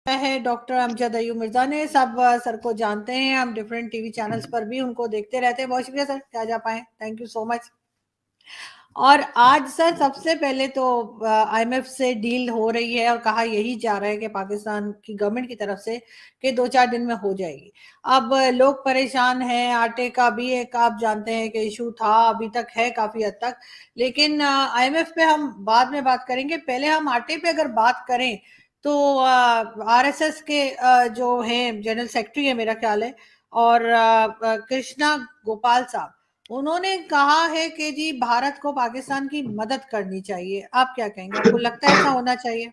है डॉक्टर अमजद अयूब मिर्जा ने। सब सर को जानते हैं, हम डिफरेंट टीवी चैनल्स पर भी उनको देखते रहते हैं। बहुत शुक्रिया सर कि आज आप आए, थैंक यू सो मच। और आज सर सबसे पहले तो आईएमएफ से डील हो रही है और कहा यही जा रहा है कि पाकिस्तान की गवर्नमेंट की तरफ से कि 2-4 दिन में हो जाएगी। अब लोग परेशान हैं, आटे का भी एक आप जानते हैं कि इशू था, अभी तक है काफी हद तक, लेकिन आईएमएफ पे हम बाद में बात करेंगे। पहले हम आटे पे अगर बात करें तो आरएसएस के जो हैं जनरल सेक्रेटरी है मेरा ख्याल है, और कृष्णा गोपाल साहब, उन्होंने कहा है कि जी भारत को पाकिस्तान की मदद करनी चाहिए। आप क्या कहेंगे, आपको लगता है ऐसा होना चाहिए?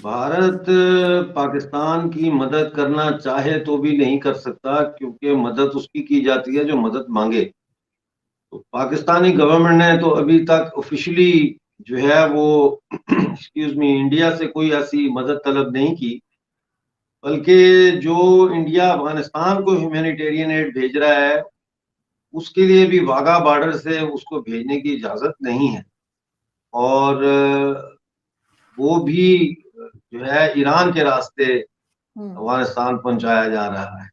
भारत पाकिस्तान की मदद करना चाहे तो भी नहीं कर सकता, क्योंकि मदद उसकी की जाती है जो मदद मांगे। तो पाकिस्तानी गवर्नमेंट ने तो अभी तक ऑफिशियली जो है वो एक्सक्यूज मी इंडिया से कोई ऐसी मदद तलब नहीं की, बल्कि जो इंडिया अफगानिस्तान को ह्यूमैनिटेरियन एड भेज रहा है उसके लिए भी वाघा बॉर्डर से उसको भेजने की इजाजत नहीं है। और वो भी जो है ईरान के रास्ते अफगानिस्तान पहुंचाया जा रहा है।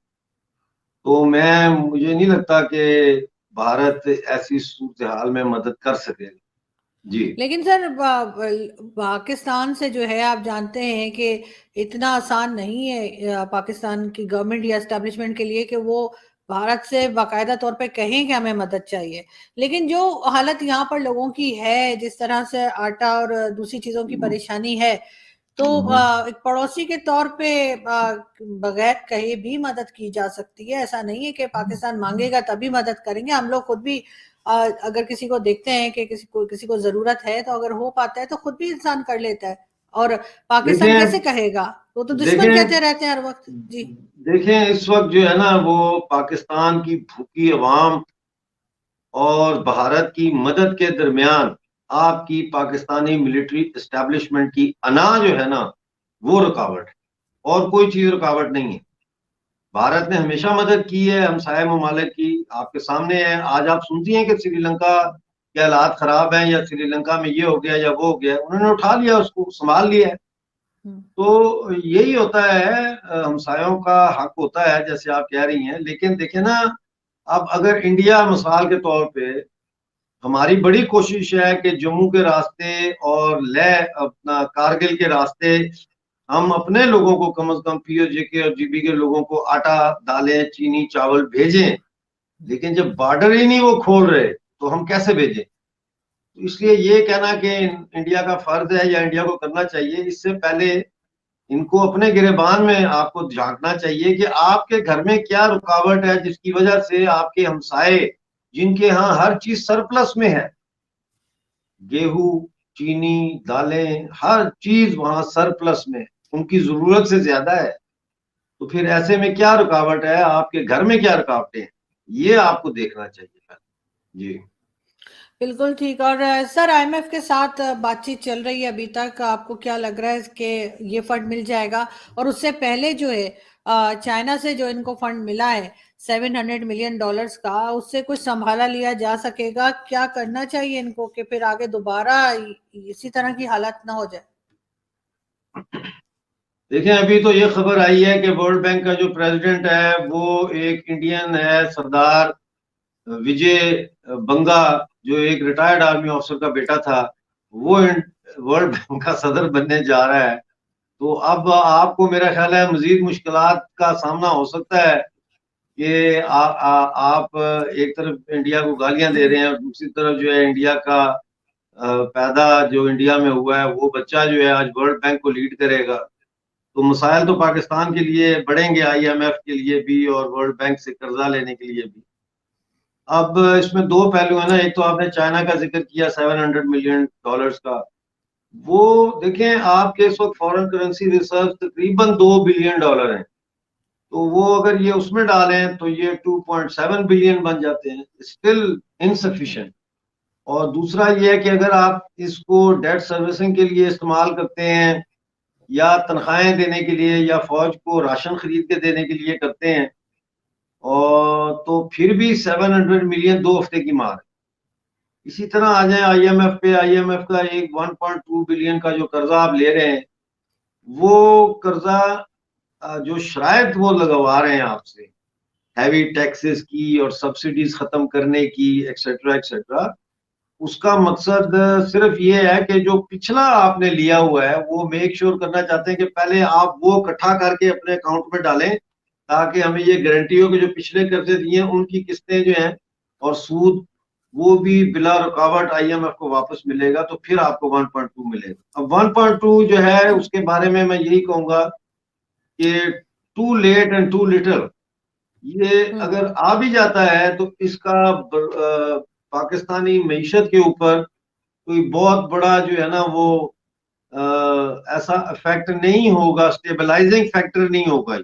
तो मुझे नहीं लगता कि भारत ऐसी सूरत हाल में मदद कर सकेगा। जी। लेकिन सर पाकिस्तान से जो है आप जानते हैं कि इतना आसान नहीं है पाकिस्तान की गवर्नमेंट या एस्टेब्लिशमेंट के लिए कि वो भारत से बाकायदा तौर पे कहें कि हमें मदद चाहिए। लेकिन जो हालत यहाँ पर लोगों की है, जिस तरह से आटा और दूसरी चीजों की परेशानी है, तो एक पड़ोसी के तौर पे बगैर कहे भी मदद की जा सकती है। ऐसा नहीं है कि पाकिस्तान मांगेगा तभी मदद करेंगे। हम लोग खुद भी अगर किसी को देखते हैं कि किसी को जरूरत है, तो अगर हो पाता है तो खुद भी इंसान कर लेता है। और पाकिस्तान कैसे देखें कहेगा, वो तो दुश्मन कहते देखें रहते हैं हर वक्त। जी। देखें इस वक्त जो है ना वो पाकिस्तान की भूखी अवाम और भारत की मदद के दरमियान आपकी पाकिस्तानी मिलिट्री एस्टेब्लिशमेंट की अना जो है ना वो रुकावट है, और कोई चीज रुकावट नहीं है। भारत ने हमेशा मदद की है हमसाय ममालिक की, आपके सामने है। आज आप सुनती हैं कि श्रीलंका के हालात खराब हैं या श्रीलंका में ये हो गया या वो हो गया, उन्होंने उठा लिया, उसको संभाल लिया है। तो यही होता है, हमसायों का हक होता है जैसे आप कह रही हैं। लेकिन देखें ना, अब अगर इंडिया मिसाल के तौर पे, हमारी बड़ी कोशिश है कि जम्मू के रास्ते और लेह अपना कारगिल के रास्ते हम अपने लोगों को कम से कम पीओजे के और जीबी के लोगों को आटा, दालें, चीनी, चावल भेजें। लेकिन जब बॉर्डर ही नहीं वो खोल रहे तो हम कैसे भेजें? तो इसलिए ये कहना कि इंडिया का फर्ज है या इंडिया को करना चाहिए, इससे पहले इनको अपने गिरेबान में आपको झांकना चाहिए कि आपके घर में क्या रुकावट है जिसकी वजह से आपके हमसाए, जिनके यहाँ हर चीज सरप्लस में है, गेहूं, चीनी, दालें, हर चीज वहां सरप्लस में, उनकी जरूरत से ज्यादा है। तो फिर ऐसे में क्या रुकावट है, आपके घर में क्या रुकावटें हैं, ये आपको देखना चाहिए पहले। जी। बिल्कुल ठीक। और सर आईएमएफ के साथ बातचीत चल रही है अभी तक, आपको क्या लग रहा है कि ये फंड मिल जाएगा? और उससे पहले जो है चाइना से जो इनको फंड मिला है $700 मिलियन का, उससे कुछ संभाला लिया जा सकेगा? क्या करना चाहिए इनको कि फिर आगे दोबारा इसी तरह की हालत ना हो जाए? देखें, अभी तो ये खबर आई है कि वर्ल्ड बैंक का जो प्रेसिडेंट है वो एक इंडियन है, सरदार विजय बंगा, जो एक रिटायर्ड आर्मी ऑफिसर का बेटा था, वो वर्ल्ड बैंक का सदर बनने जा रहा है। तो अब आपको मेरा ख्याल है मजीद मुश्किलात का सामना हो सकता है कि आप एक तरफ इंडिया को गालियां दे रहे हैं और दूसरी तरफ जो है इंडिया का पैदा जो इंडिया में हुआ है वो बच्चा जो है आज वर्ल्ड बैंक को लीड करेगा। तो मसाइल तो पाकिस्तान के लिए बढ़ेंगे, आईएमएफ के लिए भी और वर्ल्ड बैंक से कर्जा लेने के लिए भी। अब इसमें दो पहलू है ना, एक तो आपने चाइना का जिक्र किया $700 मिलियन का। वो देखें, आपके इस वक्त फॉरेन करेंसी रिजर्व तकरीबन $2 बिलियन हैं। तो वो अगर ये उसमें डालें तो ये 2.7 बिलियन बन जाते हैं, स्टिल इनसफिशिएंट। और दूसरा ये है कि अगर आप इसको डेट सर्विसिंग के लिए इस्तेमाल करते हैं या तनख्वाहें देने के लिए या फौज को राशन खरीद के देने के लिए करते हैं, और तो फिर भी 700 मिलियन 2 हफ्ते की मार है। इसी तरह आ जाए IMF पे, IMF का एक 1.2 बिलियन का जो कर्जा आप ले रहे हैं, वो कर्जा जो शराइत वो लगवा रहे हैं आपसे, हैवी टैक्सेस की और सब्सिडीज खत्म करने की, एक्सेट्रा एक्सेट्रा, उसका मकसद सिर्फ ये है कि जो पिछला आपने लिया हुआ है वो मेक श्योर करना चाहते हैं कि पहले आप वो इकट्ठा करके अपने अकाउंट में डालें, ताकि हमें ये गारंटी हो कि जो पिछले कर्जे दिए हैं उनकी किस्तें जो हैं और सूद वो भी बिला रुकावट IMF को वापस मिलेगा, तो फिर आपको 1.2 मिलेगा। अब 1.2 जो है उसके बारे में मैं यही कहूंगा कि too late and too little, ये अगर आ भी जाता है तो इसका पाकिस्तानी मईशत के ऊपर कोई बहुत बड़ा जो है ना वो ऐसा इफेक्ट नहीं होगा, स्टेबलाइजिंग फैक्टर नहीं होगा,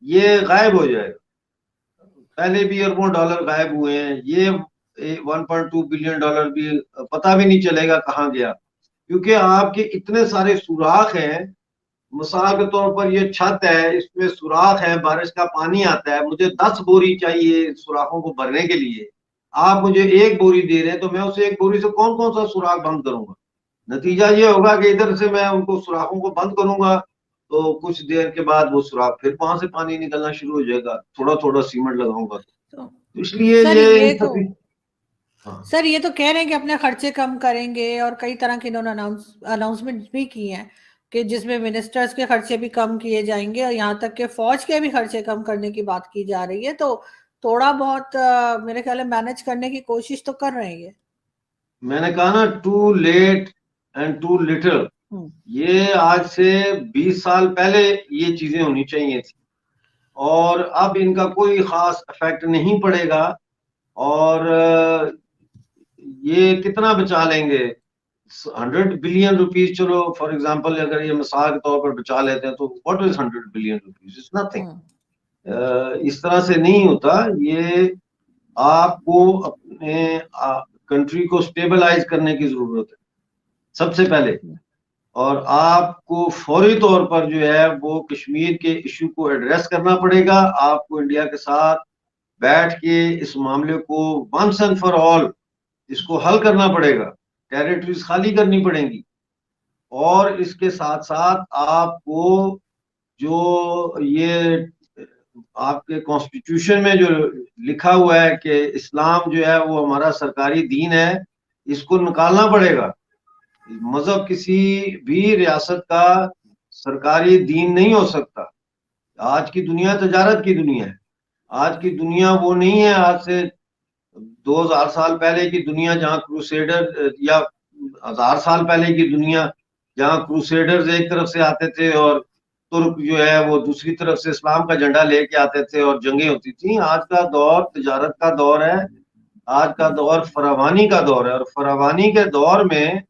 ये गायब हो जाएगा। पहले भी अरबों डॉलर गायब हुए हैं, ये 1.2 बिलियन डॉलर भी पता भी नहीं चलेगा कहाँ गया, क्योंकि आपके इतने सारे सुराख हैं। मिसाल के तौर पर ये छत है, इसमें सुराख है, बारिश का पानी आता है, मुझे 10 बोरी चाहिए सुराखों को भरने के लिए, आप मुझे 1 बोरी दे रहे हैं, तो मैं उस 1 बोरी से कौन कौन सा सुराख बंद करूंगा? नतीजा ये होगा कि इधर से मैं उनको सुराखों को बंद करूंगा तो कुछ देर के बाद वो सुराख फिर वहां से पानी निकलना शुरू हो जाएगा, थोड़ा थोड़ा सीमेंट लगाऊंगा तो इसलिए सर ये ये तो हाँ। सर ये तो कह रहे हैं कि अपने खर्चे कम करेंगे और कई तरह के इन्होंने अनाउंसमेंट भी की हैं कि जिसमें मिनिस्टर्स के खर्चे भी कम किए जाएंगे और यहाँ तक कि फौज के भी खर्चे कम करने की बात की जा रही है, तो थोड़ा बहुत मेरे ख्याल में मैनेज करने की कोशिश तो कर रहे हैं ये। मैंने कहा ना, too late and too little, ये आज से 20 साल पहले ये चीजें होनी चाहिए थी और अब इनका कोई खास इफेक्ट नहीं पड़ेगा। और ये कितना बचा लेंगे? 100 बिलियन रुपीज, चलो फॉर एग्जांपल अगर ये मिसाल के तौर पर बचा लेते हैं तो what is 100 billion rupees? It's nothing. इस तरह से नहीं होता ये। आपको अपने कंट्री को स्टेबलाइज करने की जरूरत है सबसे पहले, और आपको फौरी तौर पर जो है वो कश्मीर के इशू को एड्रेस करना पड़ेगा। आपको इंडिया के साथ बैठ के इस मामले को वंस एंड फॉर ऑल इसको हल करना पड़ेगा, टेरिटरीज खाली करनी पड़ेंगी। और इसके साथ साथ आपको जो ये आपके कॉन्स्टिट्यूशन में जो लिखा हुआ है कि इस्लाम जो है वो हमारा सरकारी दीन है, इसको निकालना पड़ेगा। मजहब किसी भी रियासत का सरकारी दीन नहीं हो सकता। आज की दुनिया तजारत की दुनिया है, आज की दुनिया वो नहीं है आज से 2000 साल पहले की दुनिया जहाँ क्रूसेडर, या 1000 साल पहले की दुनिया जहाँ क्रूसेडर्स एक तरफ से आते थे और तुर्क जो है वो दूसरी तरफ से इस्लाम का झंडा लेके आते थे और जंगें होती थी। आज का दौर तजारत का दौर है, आज का दौर फरावानी का दौर है, और फरावानी के दौर में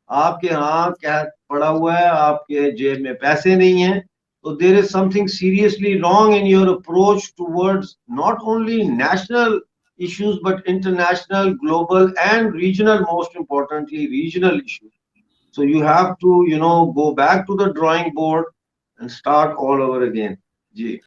आपके यहाँ क्या पड़ा हुआ है? आपके जेब में पैसे नहीं है, तो there is something seriously wrong in your approach towards not only national issues but international, global and regional, most importantly regional issues. So you have to go back to the drawing board and start all over again. Ji.